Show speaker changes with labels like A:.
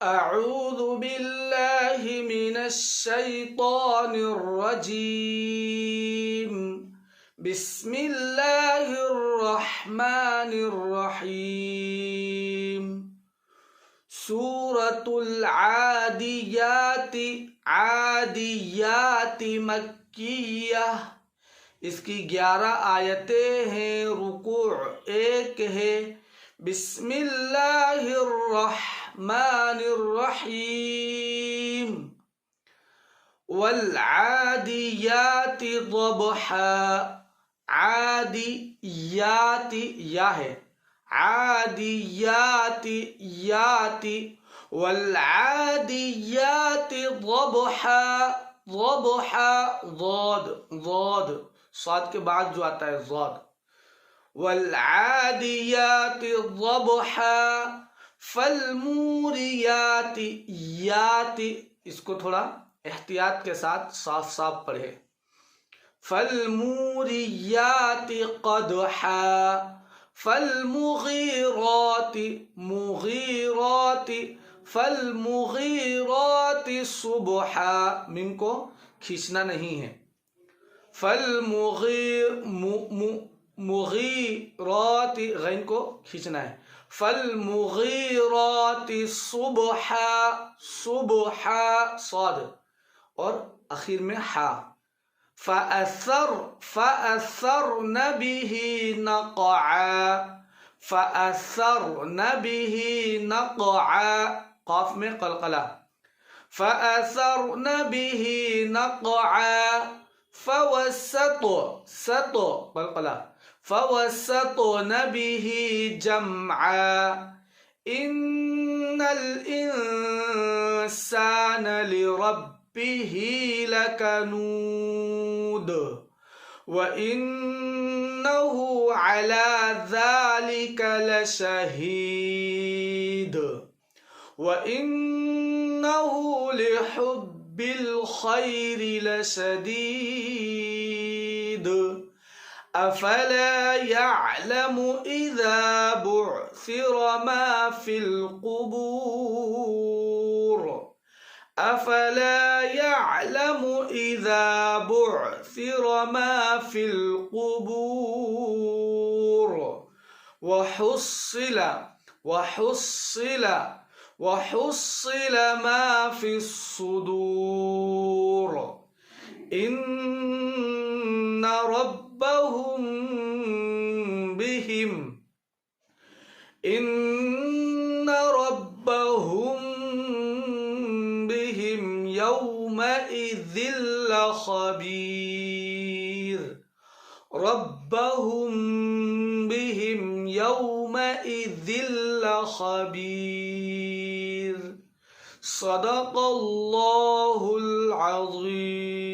A: أعوذ بالله من الشيطان الرجيم. بسم الله الرحمن الرحيم. سورة العادیات عادیات مکیہ، اس کی 11 آیتیں ہیں، رکوع 1 ہے۔ بسم اللہ الرحمن الرحیم۔ والعادیات ضبحا، عادیات یا ہے، عادیات یاتی، والعادیات ضبحا، ضبحا ضاد، ضاد صاد کے بعد جو آتا ہے ضاد، والعادیات ضبحا، فالموریات یاتی، اس کو تھوڑا احتیاط کے ساتھ صاف صاف پڑھے، فالموریات قدحا، فالمغیرات مغیرات، فالمغیرات صبحا، میم کو کھینچنا نہیں ہے، مغیرات غین کو کھینچنا ہے، فالمغیرات صبحا، صبحا صاد اور اخیر میں حا، فأثرن به نقعا، فأثرن به نقعا، قاف میں قلقلہ، فأثرن به نقعا، فوسط قلقلہ، فوسطن به جمعا، إن الإنسان لربه لكنود، وإنه على ذلك لشهيد، وإنه لحب الخير لشديد، أفلا يعلم إذا بعثر ما في القبور، أفلا يعلم إذا بعثر ما في القبور، وحصل ما في الصدور، إن ربهم بهم يومئذ لخبير، ربهم بهم يومئذ لخبير، صدق الله العظيم۔